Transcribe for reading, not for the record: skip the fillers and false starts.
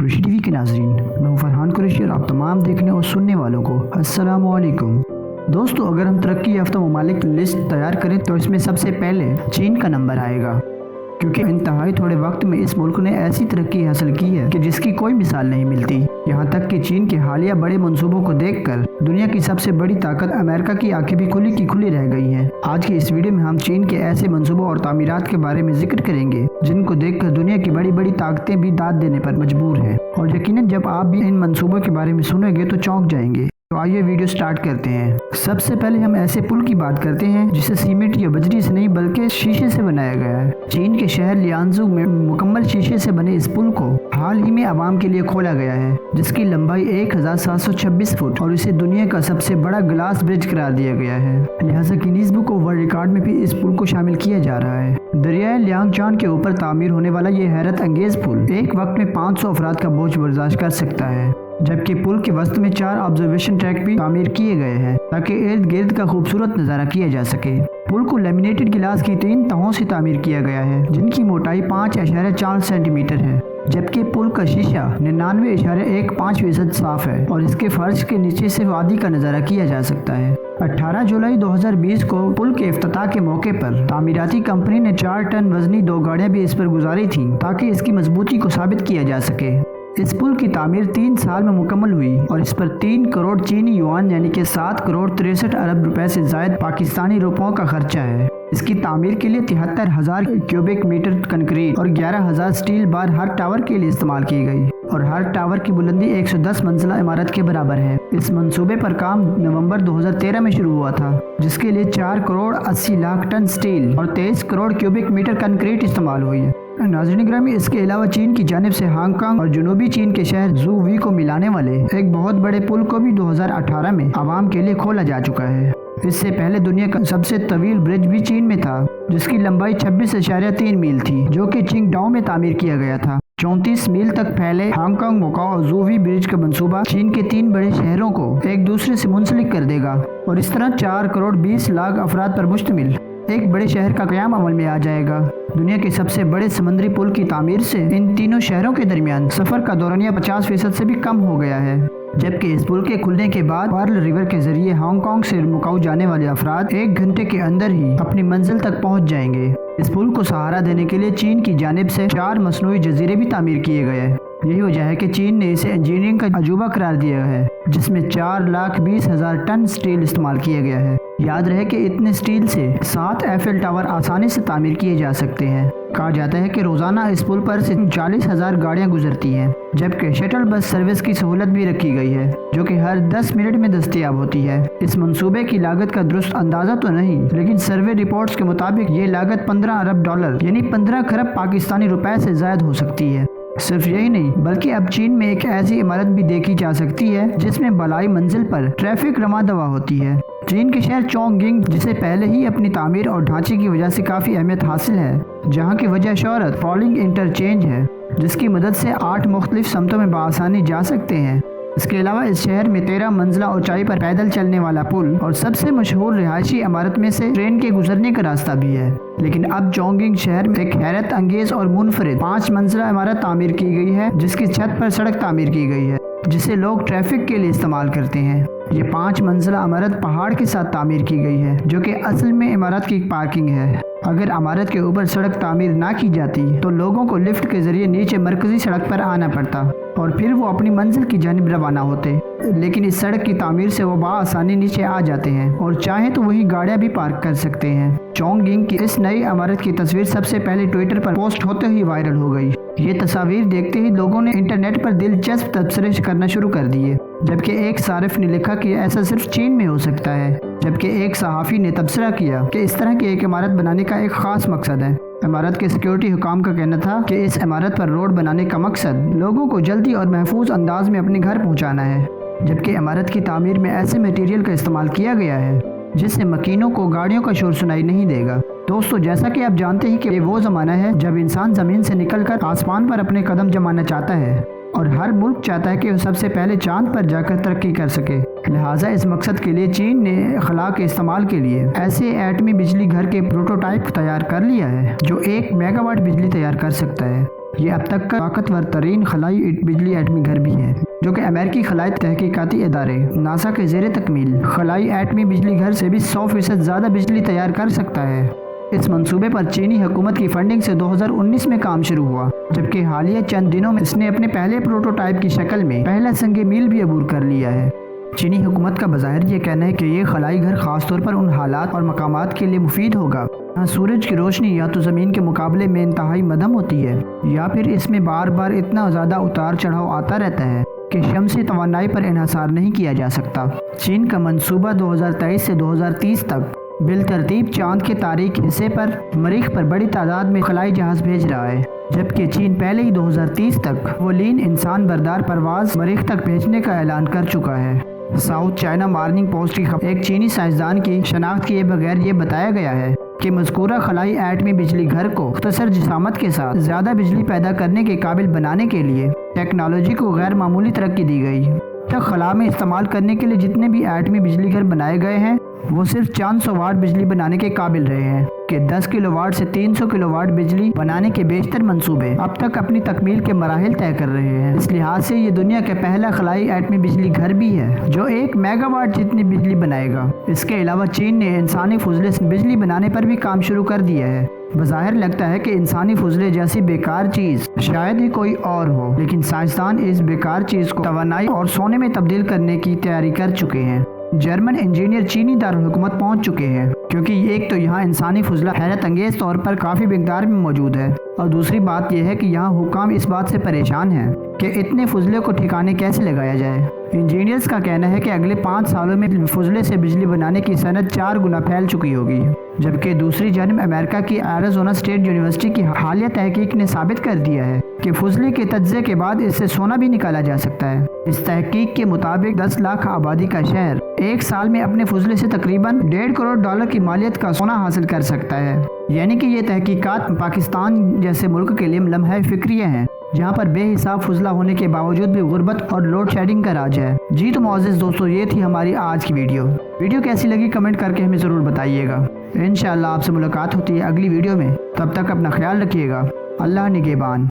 Qureshi TV के नाज़रीन, मैं हूं फरहान कुरैशी और आप तमाम देखने और सुनने वालों को अस्सलाम वालेकुम। दोस्तों, अगर हम तरक्की याफ्ता ममालिक की लिस्ट तैयार करें तो इसमें सबसे पहले चीन का नंबर आएगा, क्योंकि इंतहाई थोड़े वक्त में इस मुल्क ने ऐसी तरक्की हासिल की है कि जिसकी कोई मिसाल नहीं मिलती। यहाँ तक कि चीन के हालिया बड़े मंसूबों को देखकर दुनिया की सबसे बड़ी ताकत अमेरिका की आंखें भी खुली की खुली रह गई हैं। आज की इस वीडियो में हम चीन के ऐसे मंसूबों और तामीरात के बारे में जिक्र करेंगे जिनको देखकर दुनिया की बड़ी बड़ी ताकतें भी दाद देने पर मजबूर हैं, और यकीनन जब आप भी इन मंसूबों के बारे में सुनेंगे तो चौंक जाएंगे। तो आइए वीडियो स्टार्ट करते हैं। सबसे पहले हम ऐसे पुल की बात करते हैं जिसे सीमेंट या बजरी से नहीं बल्कि शीशे से बनाया गया है। चीन के शहर लियांजू में मुकम्मल शीशे से बने इस पुल को हाल ही में आवाम के लिए खोला गया है, जिसकी लंबाई 1726 फुट और इसे दुनिया का सबसे बड़ा ग्लास ब्रिज करार दिया गया है। लिहाजा Guinness book of world record में भी इस पुल को शामिल किया जा रहा है। दरियाए लियांगचान के ऊपर तामीर होने वाला ये हैरत अंगेज पुल एक वक्त में 500 अफराद का बोझ बर्दाश्त कर सकता है, जबकि पुल के वस्त में 4 ऑब्जर्वेशन ट्रैक भी तामीर किए गए हैं ताकि इर्द गिर्द का खूबसूरत नज़ारा किया जा सके। पुल को लेमिनेटेड गिलास की 3 तहों से तामीर किया गया है, जिनकी मोटाई 5.4 सेंटीमीटर है, जबकि पुल का शीशा 99.15% साफ है और इसके फर्श के नीचे से वादी का नज़ारा किया जा सकता है। 18 जुलाई 2020 को पुल के इफ्तिताह के मौके पर तामीराती कंपनी ने 4 टन वजनी 2 गाड़ियां भी इस पर गुजारी थी ताकि इसकी मजबूती को साबित किया जा सके। इस पुल की तामीर 3 साल में मुकम्मल हुई और इस पर 3 करोड़ चीनी युआन यानी कि 7 करोड़ 63 अरब रुपए से जायद पाकिस्तानी रुपयों का खर्चा है। इसकी तामीर के लिए 73,000 क्यूबिक मीटर कंक्रीट और 11,000 स्टील बार हर टावर के लिए इस्तेमाल की गई और हर टावर की बुलंदी 110 मंजिला इमारत के बराबर है। इस मंसूबे पर काम नवंबर 2013 में शुरू हुआ था, जिसके लिए 4 करोड़ 80 लाख टन स्टील और 23 करोड़ क्यूबिक मीटर कंक्रीट इस्तेमाल हुई है। नाज़रीन ग्रामी, इसके अलावा चीन की जानिब से हांगकांग और जनूबी चीन के शहर ज़ूवी को मिलाने वाले एक बहुत बड़े पुल को भी 2018 में आवाम के लिए खोला जा चुका है। इससे पहले दुनिया का सबसे तवील ब्रिज भी चीन में था, जिसकी लंबाई 26.3 मील थी, जो कि चिंगडाओ में तामीर किया गया था। 34 मील तक फैले हांगकांग मकाओ और ज़ूवी ब्रिज का मंसूबा चीन के 3 बड़े शहरों को एक दूसरे से मुंसलिक कर देगा और इस तरह 4 करोड़ 20 लाख अफराद पर मुश्तमिल एक बड़े शहर का क़याम अमल में आ जाएगा। दुनिया के सबसे बड़े समुद्री पुल की तामीर से इन तीनों शहरों के दरमियान सफर का दौरानिया 50% से भी कम हो गया है, जबकि इस पुल के खुलने के बाद पर्ल रिवर के जरिए हांगकांग से मकाऊ जाने वाले अफराद 1 घंटे के अंदर ही अपनी मंजिल तक पहुंच जाएंगे। इस पुल को सहारा देने के लिए चीन की जानिब से 4 मसनूई जजीरे भी तामीर किए गए हैं। यही वजह है कि चीन ने इसे इंजीनियरिंग का अजूबा करार दिया है, जिसमें 4,20,000 टन स्टील इस्तेमाल किया गया है। याद रहे कि इतने स्टील से 7 एफिल टावर आसानी से तामीर किए जा सकते हैं। कहा जाता है कि रोजाना इस पुल पर से 40,000 गाड़ियां गुजरती हैं, जबकि शटल बस सर्विस की सहूलत भी रखी गई है, जो कि हर 10 मिनट में दस्तयाब होती है। इस मंसूबे की लागत का दुरुस्त अंदाजा तो नहीं, लेकिन सर्वे रिपोर्ट्स के मुताबिक ये लागत 15 अरब डॉलर यानी 15 खरब पाकिस्तानी रुपए से ज्यादा हो सकती है। सिर्फ यही नहीं, बल्कि अब चीन में एक ऐसी इमारत भी देखी जा सकती है जिसमें बलाई मंजिल पर ट्रैफिक रमा दवा होती है। चीन के शहर चोंगगिंग, जिसे पहले ही अपनी तामीर और ढांचे की वजह से काफ़ी अहमियत हासिल है, जहां की वजह शोहरत फॉलिंग इंटरचेंज है, जिसकी मदद से 8 मुख्तलिफ समतों में बआसानी जा सकते हैं। इसके अलावा इस शहर में 13 मंजिला ऊंचाई पर पैदल चलने वाला पुल और सबसे मशहूर रिहायशी इमारत में से ट्रेन के गुजरने का रास्ता भी है। लेकिन अब चोंगगिंग शहर में एक हैरत अंगेज और मुनफरिद 5 मंजिला इमारत तामीर की गई है, जिसकी छत पर सड़क तामीर की गई है, जिसे लोग ट्रैफिक के लिए इस्तेमाल करते हैं। ये 5 मंजिला इमारत पहाड़ के साथ तामीर की गई है, जो कि असल में इमारत की पार्किंग है। अगर इमारत के ऊपर सड़क तामीर ना की जाती तो लोगों को लिफ्ट के जरिए नीचे मरकजी सड़क पर आना पड़ता और फिर वो अपनी मंजिल की जानिब रवाना होते। लेकिन इस सड़क की तामीर से वो बआसानी नीचे आ जाते हैं और चाहे तो वही गाड़ियां भी पार्क कर सकते हैं। चोंगगिंग की इस नई इमारत की तस्वीर सबसे पहले ट्विटर पर पोस्ट होते ही वायरल हो गई। ये तस्वीर देखते ही लोगों ने इंटरनेट पर दिलचस्प तबसरे करना शुरू कर दिए, जबकि एक सारिफ ने लिखा कि ऐसा सिर्फ चीन में हो सकता है, जबकि एक सहाफ़ी ने तबसरा किया कि इस तरह की एक इमारत बनाने का एक खास मकसद है। इमारत के सिक्योरिटी हुकाम का कहना था कि इस इमारत पर रोड बनाने का मकसद लोगों को जल्दी और महफूज अंदाज में अपने घर पहुंचाना है, जबकि इमारत की तामीर में ऐसे मटेरियल का इस्तेमाल किया गया है जिससे मकीनों को गाड़ियों का शोर सुनाई नहीं देगा। दोस्तों, जैसा कि आप जानते हैं कि ये वो ज़माना है जब इंसान ज़मीन से निकलकर आसमान पर अपने कदम जमाना चाहता है और हर मुल्क चाहता है कि वो सबसे पहले चांद पर जाकर तरक्की कर सके। लिहाजा इस मकसद के लिए चीन ने खला के इस्तेमाल के लिए ऐसे एटमी बिजली घर के प्रोटोटाइप तैयार कर लिया है जो 1 मेगावाट बिजली तैयार कर सकता है। یہ اب تک کا طاقتور ترین خلائی بجلی ایٹمی گھر بھی ہے، جو کہ امریکی خلائی تحقیقاتی ادارے ناسا کے زیر تکمیل خلائی ایٹمی بجلی گھر سے بھی 100% زیادہ بجلی تیار کر سکتا ہے۔ اس منصوبے پر چینی حکومت کی فنڈنگ سے 2019 میں کام شروع ہوا، جبکہ حالیہ چند دنوں میں اس نے اپنے پہلے پروٹوٹائپ کی شکل میں پہلا سنگ میل بھی عبور کر لیا ہے۔ چینی حکومت کا بظاہر یہ کہنا ہے کہ یہ خلائی گھر خاص طور پر ان حالات اور مقامات کے لیے مفید ہوگا جہاں سورج کی روشنی یا تو زمین کے مقابلے میں انتہائی مدھم ہوتی ہے، یا پھر اس میں بار بار اتنا زیادہ اتار چڑھاؤ آتا رہتا ہے کہ شمسی توانائی پر انحصار نہیں کیا جا سکتا۔ چین کا منصوبہ 2023 سے 2030 تک بالترتیب چاند کے تاریک حصے پر مریخ پر بڑی تعداد میں خلائی جہاز بھیج رہا ہے، جبکہ چین پہلے ہی 2030 تک ولین انسان بردار پرواز مریخ تک بھیجنے کا اعلان کر چکا ہے۔ ساؤتھ چائنا مارننگ پوسٹ کی خبر ایک چینی سائنسدان کی شناخت کیے بغیر یہ بتایا گیا ہے کہ مذکورہ خلائی ایٹمی بجلی گھر کو مختصر جسامت کے ساتھ زیادہ بجلی پیدا کرنے کے قابل بنانے کے لیے ٹیکنالوجی کو غیر معمولی ترقی دی گئی۔ تک خلا میں استعمال کرنے کے لیے جتنے بھی ایٹمی بجلی گھر بنائے گئے ہیں وہ صرف 400 واٹ بجلی بنانے کے قابل رہے ہیں کہ 10 کلو واٹ سے 300 کلو واٹ بجلی بنانے کے بیشتر منصوبے اب تک اپنی تکمیل کے مراحل طے کر رہے ہیں۔ اس لحاظ سے یہ دنیا کا پہلا خلائی ایٹمی بجلی گھر بھی ہے جو 1 میگا واٹ جتنی بجلی بنائے گا۔ اس کے علاوہ چین نے انسانی فضلے سے بجلی بنانے پر بھی کام شروع کر دیا ہے۔ بظاہر لگتا ہے کہ انسانی فضلے جیسی بیکار چیز شاید ہی کوئی اور ہو، لیکن سائنسدان اس بیکار چیز کو توانائی اور سونے میں تبدیل کرنے کی تیاری کر چکے ہیں۔ جرمن انجینئر چینی دارالحکومت پہنچ چکے ہیں، کیونکہ ایک تو یہاں انسانی فضلہ حیرت انگیز طور پر کافی مقدار میں موجود ہے، اور دوسری بات یہ ہے کہ یہاں حکام اس بات سے پریشان ہیں کہ اتنے فضلے کو ٹھکانے کیسے لگایا جائے۔ انجینئرز کا کہنا ہے کہ اگلے 5 سالوں میں فضلے سے بجلی بنانے کی صنعت 4 گنا پھیل چکی ہوگی، جبکہ دوسری جانب امریکہ کی ایریزونا اسٹیٹ یونیورسٹی کی حالیہ تحقیق نے ثابت کر دیا ہے کہ فضلے کے تجزیے کے بعد اس سے سونا بھی نکالا جا سکتا ہے۔ اس تحقیق کے مطابق 10 لاکھ آبادی کا شہر 1 سال میں اپنے فضلے سے تقریباً $1.5 کروڑ کی مالیت کا سونا حاصل کر سکتا ہے۔ یعنی کہ یہ تحقیقات پاکستان جیسے ملک کے لیے لمحہ فکریہ ہیں، جہاں پر بے حساب فضلہ ہونے کے باوجود بھی غربت اور لوڈ شیڈنگ کا راج ہے۔ جی تو معزز دوستو، یہ تھی ہماری آج کی ویڈیو کیسی لگی کمنٹ کر کے ہمیں ضرور بتائیے گا۔ انشاءاللہ آپ سے ملاقات ہوتی ہے اگلی ویڈیو میں، تب تک اپنا خیال رکھیے گا۔ اللہ نگہبان۔